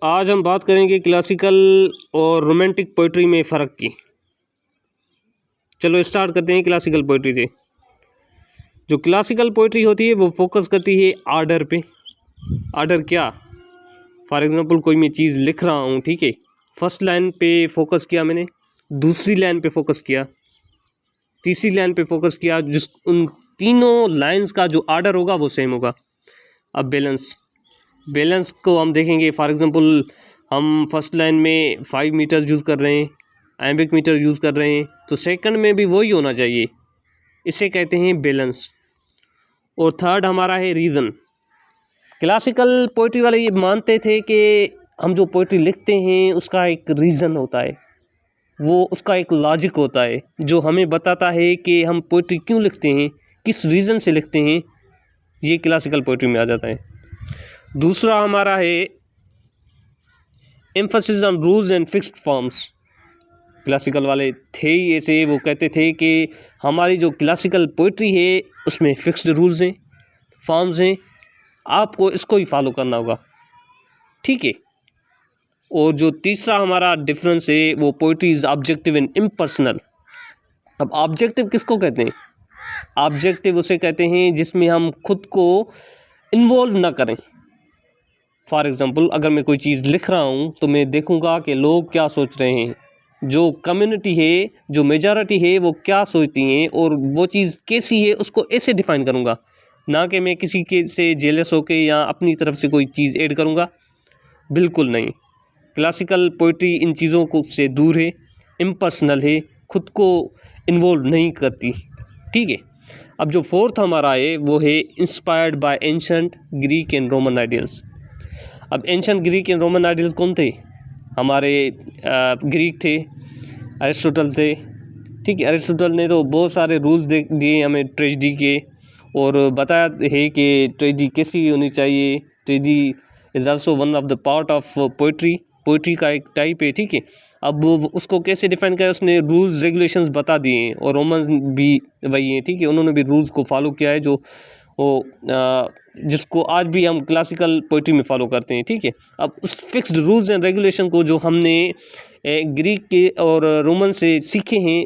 आज हम बात करेंगे क्लासिकल और रोमांटिक पोइट्री में फ़र्क की। चलो स्टार्ट करते हैं क्लासिकल पोइट्री से। जो क्लासिकल पोइट्री होती है वो फोकस करती है आर्डर पे। आर्डर क्या? फॉर एग्जांपल कोई मैं चीज़ लिख रहा हूँ, ठीक है, फर्स्ट लाइन पे फोकस किया मैंने, दूसरी लाइन पे फोकस किया, तीसरी लाइन पे फोकस किया, जिस उन तीनों लाइंस का जो आर्डर होगा वो सेम होगा। अब बैलेंस को हम देखेंगे। फॉर एग्जांपल हम फर्स्ट लाइन में 5 मीटर यूज़ कर रहे हैं, आइम्बिक मीटर यूज़ कर रहे हैं, तो सेकंड में भी वही होना चाहिए। इसे कहते हैं बैलेंस। और थर्ड हमारा है रीज़न। क्लासिकल पोइट्री वाले ये मानते थे कि हम जो पोइट्री लिखते हैं उसका एक रीज़न होता है, वो उसका एक लॉजिक होता है जो हमें बताता है कि हम पोइट्री क्यों लिखते हैं, किस रीज़न से लिखते हैं। ये क्लासिकल पोइट्री में आ जाता है। दूसरा हमारा है emphasis on rules and fixed forms. Classical वाले थे ही ऐसे, वो कहते थे कि हमारी जो क्लासिकल पोइट्री है उसमें फिक्स्ड रूल्स हैं, फॉर्म्स हैं, आपको इसको ही फॉलो करना होगा, ठीक है। और जो तीसरा हमारा डिफरेंस है वो poetry is objective and impersonal. अब ऑब्जेक्टिव किसको कहते हैं? ऑब्जेक्टिव उसे कहते हैं जिसमें हम खुद को इन्वॉल्व ना करें। फॉर एग्ज़ाम्पल अगर मैं कोई चीज़ लिख रहा हूँ तो मैं देखूँगा कि लोग क्या सोच रहे हैं, जो कम्युनिटी है, जो मेजॉरिटी है वो क्या सोचती हैं, और वो चीज़ कैसी है उसको ऐसे डिफ़ाइन करूँगा, ना कि मैं किसी के से जेलस होके या अपनी तरफ से कोई चीज़ ऐड करूँगा। बिल्कुल नहीं। क्लासिकल पोइट्री इन चीज़ों को से दूर है, इम्पर्सनल है, खुद को इन्वॉल्व नहीं करती, ठीक है। अब जो फोर्थ हमारा है वो है inspired by ancient Greek and Roman ideals. अब ancient Greek and Roman ideals कौन थे? हमारे ग्रीक थे, अरिस्टोटल थे, ठीक है। अरिस्टोटल ने तो बहुत सारे रूल्स दिए हमें ट्रेजेडी के, और बताया है कि ट्रेजेडी कैसी होनी चाहिए। Tragedy is also one of the part of poetry का एक टाइप है, ठीक है। अब वो उसको कैसे डिफाइन किया, उसने रूल्स रेगुलेशंस बता दिए हैं, और रोमन्स भी वही हैं, ठीक है, उन्होंने भी रूल्स को फॉलो किया है, जो वो जिसको आज भी हम क्लासिकल पोइट्री में फॉलो करते हैं, ठीक है। अब उस फिक्स्ड रूल्स एंड रेगुलेशन को जो हमने ग्रीक के और रोमन से सीखे हैं,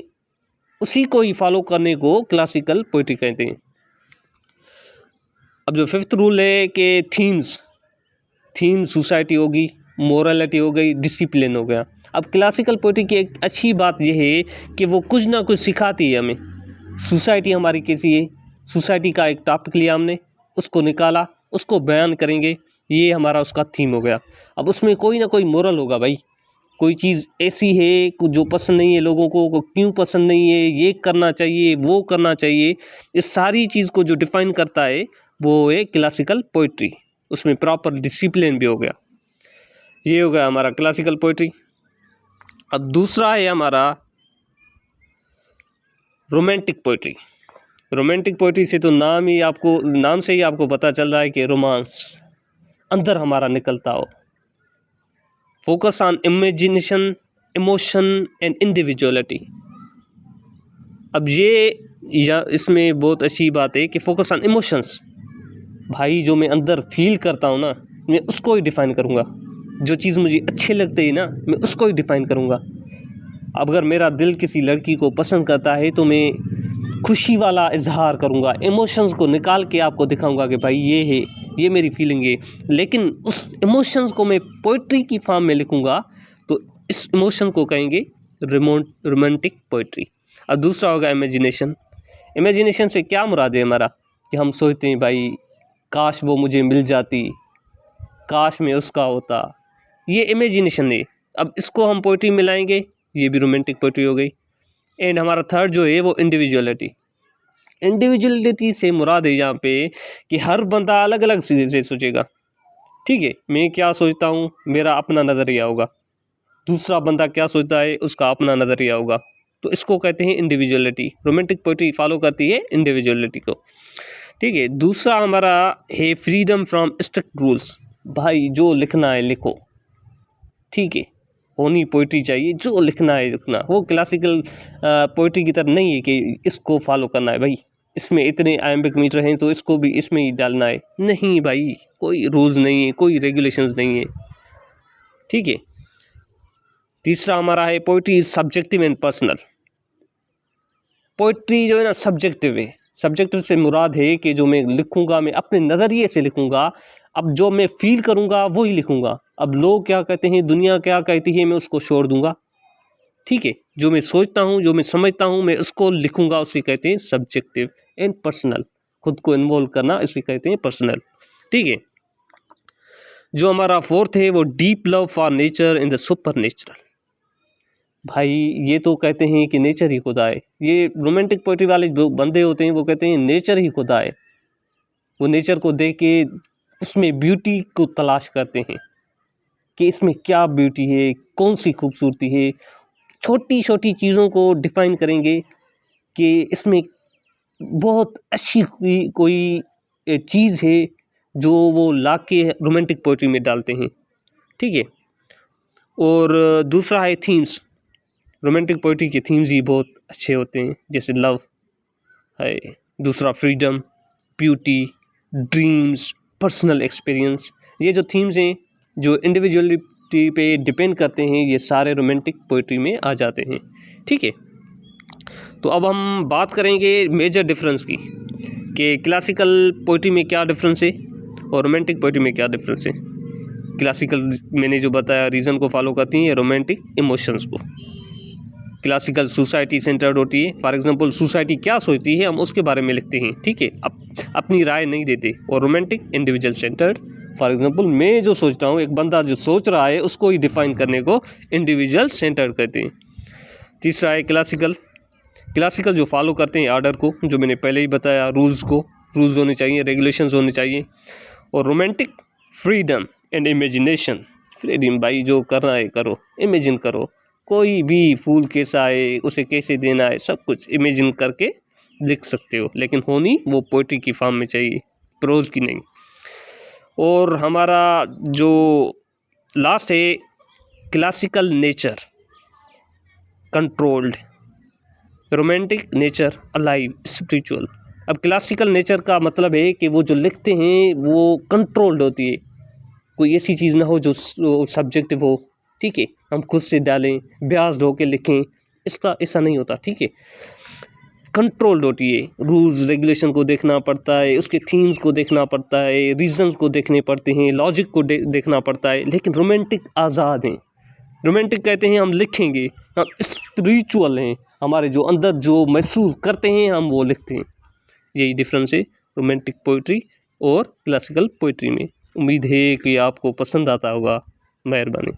उसी को ही फॉलो करने को क्लासिकल पोइट्री कहते हैं। अब जो फिफ्थ रूल है कि थीम सोसाइटी होगी, मोरालिटी हो गई, डिसिप्लिन हो गया। अब क्लासिकल पोइट्री की एक अच्छी बात यह है कि वो कुछ ना कुछ सिखाती है हमें। सोसाइटी हमारी कैसी है, सोसाइटी का एक टॉपिक लिया हमने, उसको निकाला, उसको बयान करेंगे, ये हमारा उसका थीम हो गया। अब उसमें कोई ना कोई मोरल होगा भाई, कोई चीज़ ऐसी है जो पसंद नहीं है लोगों को क्यों पसंद नहीं है, ये करना चाहिए, वो करना चाहिए, इस सारी चीज़ को जो डिफ़ाइन करता है वो है क्लासिकल पोइट्री। उसमें प्रॉपर डिसिप्लिन भी हो गया। ये हो गया हमारा क्लासिकल पोइट्री। अब दूसरा है हमारा रोमांटिक पोइट्री। रोमांटिक पोइट्री से तो नाम से ही आपको पता चल रहा है कि रोमांस अंदर हमारा निकलता हो। Focus on imagination, emotion and individuality. अब इसमें बहुत अच्छी बात है कि फोकस ऑन इमोशंस। भाई जो मैं अंदर फील करता हूँ ना, मैं उसको ही डिफ़ाइन करूँगा। जो चीज़ मुझे अच्छी लगती है ना, मैं उसको ही डिफ़ाइन करूँगा। अगर मेरा दिल किसी लड़की को पसंद करता है तो मैं खुशी वाला इजहार करूँगा, इमोशंस को निकाल के आपको दिखाऊँगा कि भाई ये है, ये मेरी फीलिंग है। लेकिन उस इमोशंस को मैं पोइट्री की फॉर्म में लिखूँगा, तो इस इमोशन को कहेंगे रोमांटिक पोइट्री। अब दूसरा होगा इमेजिनेशन। इमेजिनेशन से क्या मुराद है हमारा, कि हम सोचते हैं भाई काश वो मुझे मिल जाती, काश मैं उसका होता, ये इमेजिनेशन है। अब इसको हम पोइट्री में लाएंगे, ये भी रोमांटिक पोइट्री हो गई। एंड हमारा थर्ड जो है वो इंडिविजुअलिटी से मुराद है यहाँ पे कि हर बंदा अलग अलग से सोचेगा, ठीक है। मैं क्या सोचता हूँ, मेरा अपना नज़रिया होगा, दूसरा बंदा क्या सोचता है, उसका अपना नज़रिया होगा, तो इसको कहते हैं इंडिविजुअलिटी। रोमांटिक पोइट्री फॉलो करती है इंडिविजुअलिटी को, ठीक है। दूसरा हमारा है फ्रीडम फ्रॉम स्ट्रिक्ट रूल्स। भाई जो लिखना है लिखो, ठीक है, होनी पोइट्री चाहिए, जो लिखना है लिखना। वो क्लासिकल पोइट्री की तरह नहीं है कि इसको फॉलो करना है भाई, इसमें इतने आयम्बिक मीटर हैं तो इसको भी इसमें ही डालना है। नहीं भाई, कोई रूल्स नहीं है, कोई रेगुलेशंस नहीं है। ठीक है। तीसरा हमारा है poetry is subjective and personal. Poetry जो है ना सब्जेक्टिव है। सब्जेक्टिव से मुराद है कि जो मैं लिखूंगा मैं अपने नज़रिए से लिखूंगा, अब जो मैं फील करूंगा वही लिखूंगा। अब लोग क्या कहते हैं, दुनिया क्या कहती है, मैं उसको छोड़ दूंगा, ठीक है। जो मैं सोचता हूँ, जो मैं समझता हूँ, मैं उसको लिखूंगा, उसे कहते हैं सब्जेक्टिव एंड पर्सनल। खुद को इन्वॉल्व करना इसे कहते हैं पर्सनल, ठीक है। जो हमारा फोर्थ है वो deep love for nature in the super natural. भाई ये तो कहते हैं कि नेचर ही खुदा है। ये रोमांटिक पोइट्री वाले जो बंदे होते हैं वो कहते हैं नेचर ही खुदा है। वो नेचर को देख के उसमें ब्यूटी को तलाश करते हैं कि इसमें क्या ब्यूटी है, कौन सी खूबसूरती है। छोटी छोटी चीज़ों को डिफाइन करेंगे कि इसमें बहुत अच्छी कोई चीज़ है जो वो ला के रोमांटिक पोइट्री में डालते हैं, ठीक है। और दूसरा है थीम्स। रोमांटिक पोइट्री के थीम्स ही बहुत अच्छे होते हैं, जैसे लव है, दूसरा freedom, beauty, dreams, personal experience. ये जो थीम्स हैं जो इंडिविजुअलिटी पे डिपेंड करते हैं, ये सारे रोमांटिक पोइट्री में आ जाते हैं, ठीक है। तो अब हम बात करेंगे मेजर डिफरेंस की कि क्लासिकल पोइट्री में क्या डिफरेंस है और रोमांटिक पोइट्री में क्या डिफरेंस है। क्लासिकल मैंने जो बताया रीज़न को फॉलो करती है, रोमांटिक इमोशंस को। क्लासिकल सोसाइटी सेंटर्ड होती है। फॉर एग्जांपल सोसाइटी क्या सोचती है हम उसके बारे में लिखते हैं, ठीक है, अपनी राय नहीं देते। और romantic individual centred, for example मैं जो सोच रहा हूँ, एक बंदा जो सोच रहा है उसको ही डिफाइन करने को इंडिविजुअल सेंटर्ड कहते हैं। तीसरा है क्लासिकल। क्लासिकल जो फॉलो करते हैं आर्डर को, जो मैंने पहले ही बताया, रूल्स होने चाहिए, रेगुलेशंस होने चाहिए। और romantic freedom and imagination. Freedom भाई, जो करना है करो, इमेजिन करो, कोई भी फूल कैसा है, उसे कैसे देना है, सब कुछ इमेजिन करके लिख सकते हो, लेकिन होनी वो पोइट्री की फॉर्म में चाहिए, प्रोज की नहीं। और हमारा जो लास्ट है classical nature controlled, romantic nature alive spiritual. अब क्लासिकल नेचर का मतलब है कि वो जो लिखते हैं वो कंट्रोल्ड होती है, कोई ऐसी चीज़ ना हो जो सब्जेक्टिव हो, ठीक है, हम खुद से डालें, ब्याज हो के लिखें, इसका ऐसा नहीं होता, ठीक है। कंट्रोल्ड होती है, रूल्स रेगुलेशन को देखना पड़ता है, उसके थीम्स को देखना पड़ता है, रीजंस को देखने पड़ते हैं, लॉजिक को देखना पड़ता है। लेकिन रोमांटिक आज़ाद हैं। रोमांटिक कहते हैं हम लिखेंगे, हम स्पिरिचुअल हैं, हमारे जो अंदर जो महसूस करते हैं हम वो लिखते हैं। यही डिफरेंस है रोमांटिक पोइट्री और क्लासिकल पोइट्री में। उम्मीद है कि आपको पसंद आता होगा। मेहरबानी।